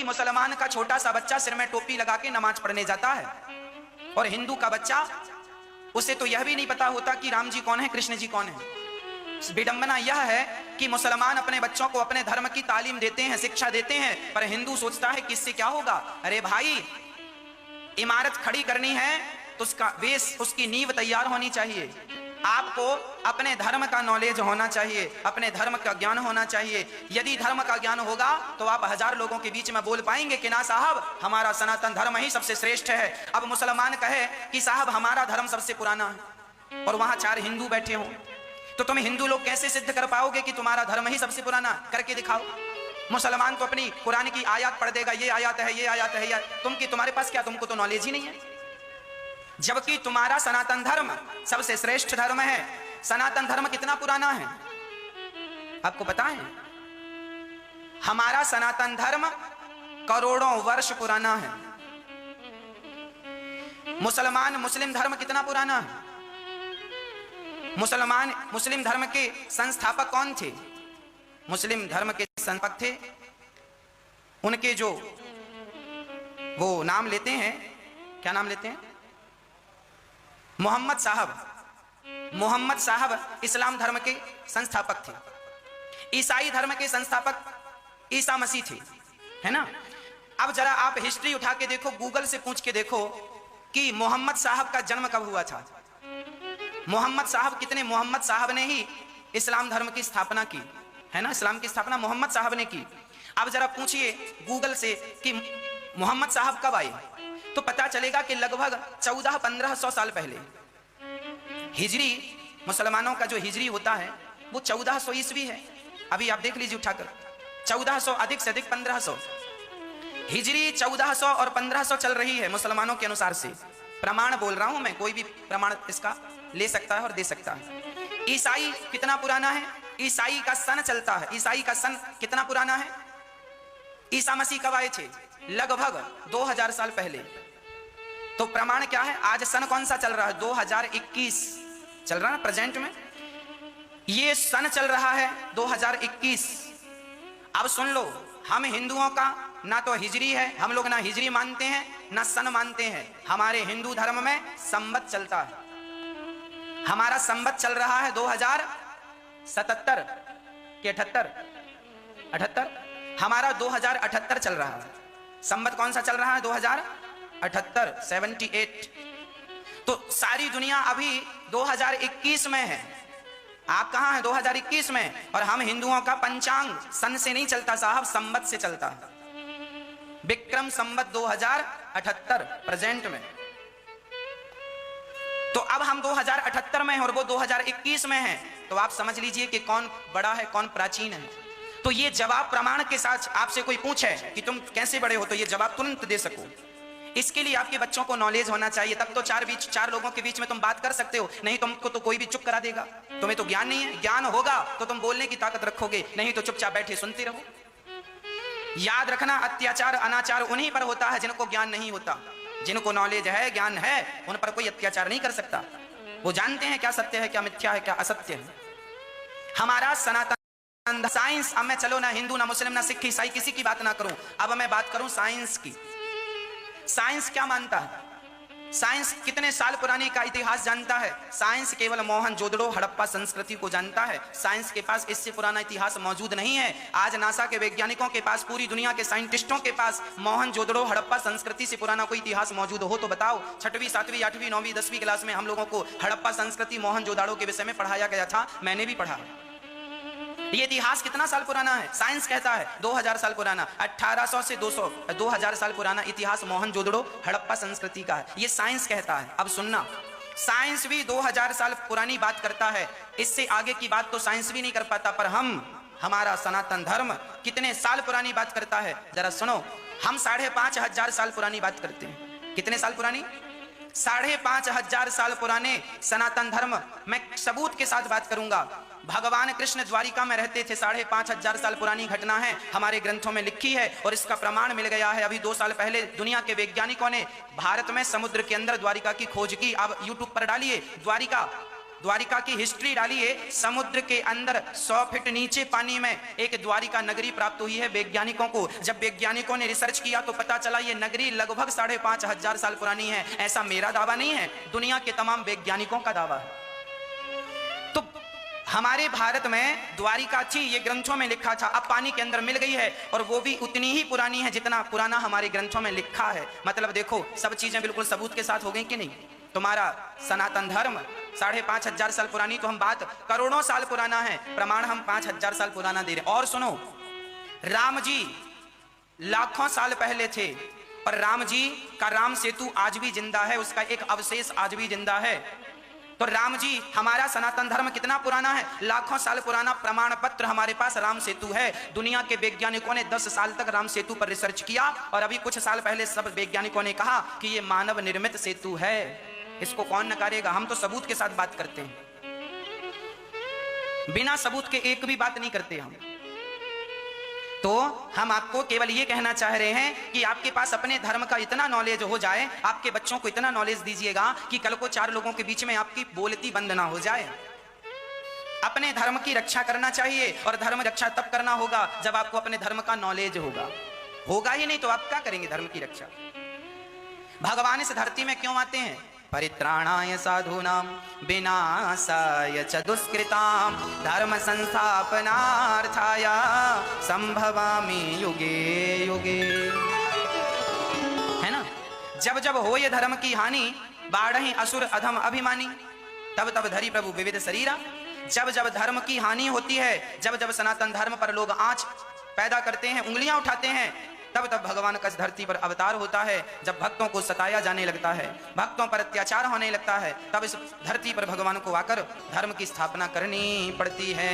मुसलमान का छोटा सा बच्चा सिर में टोपी लगा के नमाज पढ़ने जाता है, और हिंदू का बच्चा, उसे तो यह भी नहीं पता होता कि राम जी कौन है, कृष्ण जी कौन है। विडंबना यह है कि मुसलमान अपने बच्चों को अपने धर्म की तालीम देते हैं, शिक्षा देते हैं, पर हिंदू सोचता है कि इससे क्या होगा। अरे भाई, इमारत खड़ी करनी है तो उसका बेस, उसकी नींव तैयार होनी चाहिए। आपको अपने धर्म का नॉलेज होना चाहिए, अपने धर्म का ज्ञान होना चाहिए। यदि धर्म का ज्ञान होगा तो आप 1000 लोगों के बीच में बोल पाएंगे कि ना साहब, हमारा सनातन धर्म ही सबसे श्रेष्ठ है। अब मुसलमान कहे कि साहब हमारा धर्म सबसे पुराना है, और वहां 4 हिंदू बैठे हों, तो तुम हिंदू लोग कैसे सिद्ध कर पाओगे कि तुम्हारा धर्म ही सबसे पुराना? करके दिखाओ। मुसलमान तो अपनी कुरान की आयत पढ़ देगा, ये आयत है, ये आयत है, तुम्हारे पास क्या, तुमको तो नॉलेज ही नहीं है। जबकि तुम्हारा सनातन धर्म सबसे श्रेष्ठ धर्म है। सनातन धर्म कितना पुराना है आपको पता है? हमारा सनातन धर्म करोड़ों वर्ष पुराना है। मुस्लिम धर्म कितना पुराना है? मुस्लिम धर्म के संस्थापक कौन थे? मुस्लिम धर्म के संस्थापक थे, उनके जो वो नाम लेते हैं, क्या नाम लेते हैं? मोहम्मद साहब इस्लाम धर्म के संस्थापक थे। ईसाई धर्म के संस्थापक ईसा मसीह थे, है ना। अब जरा आप हिस्ट्री उठा के देखो, गूगल से पूछ के देखो कि मोहम्मद साहब का जन्म कब हुआ था। मोहम्मद साहब ने ही इस्लाम धर्म की स्थापना की, है ना। इस्लाम की स्थापना मोहम्मद साहब ने की। अब जरा पूछिए गूगल से कि मोहम्मद साहब कब आए, तो पता चलेगा कि लगभग 1400-1500 साल पहले। हिजरी, मुसलमानों का जो हिजरी होता है वो 1400 ईस्वी है। अभी आप देख लीजिए उठाकर, 1400 अधिक से अधिक 1500। हिजरी 1400 और 1500 चल रही है मुसलमानों के अनुसार से। प्रमाण बोल रहा हूं मैं, कोई भी प्रमाण इसका ले सकता है और दे सकता है। ईसाई कितना पुराना है? ईसाई का सन चलता है। ईसाई का सन कितना पुराना है? ईसा मसीह कब आए थे? लगभग 2000 साल पहले। तो प्रमाण क्या है? आज सन कौन सा चल रहा है? 2021 चल रहा है प्रेजेंट में। ये सन चल रहा है 2021। अब सुन लो, हम हिंदुओं का ना तो हिजरी है, हम लोग ना हिजरी मानते हैं ना सन मानते हैं। हमारे हिंदू धर्म में संवत चलता है। हमारा संवत चल रहा है 2077 के 78 हमारा 2078 चल रहा है। संवत कौन सा चल रहा है? 2078, 78। तो सारी दुनिया अभी 2021 में है। आप कहां हैं? 2021 में। और हम हिंदुओं का पंचांग सन से नहीं चलता साहब, संवत से चलता है। विक्रम संवत 2078 प्रेजेंट में। तो अब हम 2078 में हैं और वो 2021 में है। तो आप समझ लीजिए कि कौन बड़ा है, कौन प्राचीन है। तो ये जवाब प्रमाण के साथ आपसे कोई पूछे कि तुम कैसे बड़े हो, तो ये जवाब तुरंत दे सको। इसके लिए आपके बच्चों को नॉलेज होना चाहिए, तब तो चार लोगों के बीच में तुम बात कर सकते हो। नहीं तुमको तो कोई भी चुप करा देगा। तुम्हें तो ज्ञान नहीं है। ज्ञान होगा तो तुम बोलने की ताकत रखोगे, नहीं तो चुपचाप बैठे सुनते रहो। याद रखना, अत्याचार अनाचार उन्हीं पर होता है जिनको ज्ञान नहीं होता। जिनको नॉलेज है, ज्ञान है, उन पर कोई अत्याचार नहीं कर सकता। वो जानते हैं क्या सत्य है, क्या मिथ्या है, क्या असत्य है। हमारा सनातन साइंस, अब मैं चलो ना हिंदू ना मुस्लिम ना सिख ईसाई किसी की बात ना करूं, अब मैं बात करूं साइंस की। साइंस क्या मानता है? साइंस कितने साल पुरानी का इतिहास जानता है? साइंस केवल मोहनजोदड़ो हड़प्पा संस्कृति को जानता है। साइंस के पास इससे पुराना इतिहास मौजूद नहीं है। आज नासा के वैज्ञानिकों के पास, पूरी दुनिया के साइंटिस्टों के पास मोहनजोदड़ो हड़प्पा संस्कृति से पुराना कोई इतिहास मौजूद हो तो बताओ। 6वीं 7वीं 8वीं 9वीं 10वीं क्लास में हम लोगों को हड़प्पा संस्कृति मोहनजोदड़ो के विषय में पढ़ाया गया था, मैंने भी पढ़ा। ये इतिहास कितना साल पुराना है? साइंस कहता है 2000 साल पुराना। 1800 से 2000 साल पुराना इतिहास मोहनजोदड़ो हड़प्पा संस्कृति का है, ये साइंस कहता है। अब सुनना, साइंस भी 2000 साल पुरानी बात करता है, इससे आगे की बात तो साइंस भी नहीं कर पाता। पर हमारा सनातन धर्म कितने साल पुरानी बात करता है, जरा सुनो। हम 5500 साल पुरानी बात करते हैं। कितने साल पुरानी? 5500 साल पुराने सनातन धर्म। मैं सबूत के साथ बात करूंगा। भगवान कृष्ण द्वारिका में रहते थे, 5500 साल पुरानी घटना है, हमारे ग्रंथों में लिखी है और इसका प्रमाण मिल गया है। अभी 2 साल पहले दुनिया के वैज्ञानिकों ने भारत में समुद्र के अंदर द्वारिका की खोज की। अब यूट्यूब पर डालिए द्वारिका की हिस्ट्री डालिए, समुद्र के अंदर 100 फीट नीचे पानी में एक द्वारिका नगरी प्राप्त हुई है वैज्ञानिकों को। जब वैज्ञानिकों ने रिसर्च किया तो पता चला ये नगरी लगभग 5,500 साल पुरानी है। ऐसा मेरा दावा नहीं है, दुनिया के तमाम वैज्ञानिकों का दावा है। तो हमारे भारत में द्वारिका थी, ये ग्रंथों में लिखा था, अब पानी के अंदर मिल गई है और वो भी उतनी ही पुरानी है जितना पुराना हमारे ग्रंथों में लिखा है। मतलब देखो, सब चीजें बिल्कुल सबूत के साथ हो गई कि नहीं। तुम्हारा सनातन धर्म 5,500 साल पुरानी, तो हम बात करोड़ों साल पुराना है, प्रमाण हम 5,000 साल पुराना दे रहे। और सुनो, राम जी लाखों साल पहले थे और राम जी का राम सेतु आज भी जिंदा है, उसका एक अवशेष आज भी जिंदा है। तो राम जी, हमारा सनातन धर्म कितना पुराना है, लाखों साल पुराना प्रमाण पत्र हमारे पास राम सेतु है। दुनिया के वैज्ञानिकों ने 10 साल तक राम सेतु पर रिसर्च किया और अभी कुछ साल पहले सब वैज्ञानिकों ने कहा कि ये मानव निर्मित सेतु है। इसको कौन नकारेगा। हम तो सबूत के साथ बात करते हैं, बिना सबूत के एक भी बात नहीं करते हम। तो हम आपको केवल ये कहना चाह रहे हैं कि आपके पास अपने धर्म का इतना नॉलेज हो जाए, आपके बच्चों को इतना नॉलेज दीजिएगा कि कल को 4 लोगों के बीच में आपकी बोलती बंद ना हो जाए। अपने धर्म की रक्षा करना चाहिए और धर्म रक्षा तब करना होगा जब आपको अपने धर्म का नॉलेज होगा ही नहीं तो आप क्या करेंगे धर्म की रक्षा। भगवान इस धरती में क्यों आते हैं, परित्राणाय साधूनां विनाशाय च दुष्कृतां धर्म संस्थापनार्थाय संभवामि युगे युगे। है ना, जब जब हो ये धर्म की हानि, बाढ़हि असुर अधम अभिमानी, तब तब धरी प्रभु विविध शरीरा। जब जब धर्म की हानि होती है, जब जब सनातन धर्म पर लोग आंच पैदा करते हैं, उंगलियां उठाते हैं, तब तब भगवान का इस धरती पर अवतार होता है। जब भक्तों को सताया जाने लगता है, भक्तों पर अत्याचार होने लगता है, तब इस धरती पर भगवान को आकर धर्म की स्थापना करनी पड़ती है।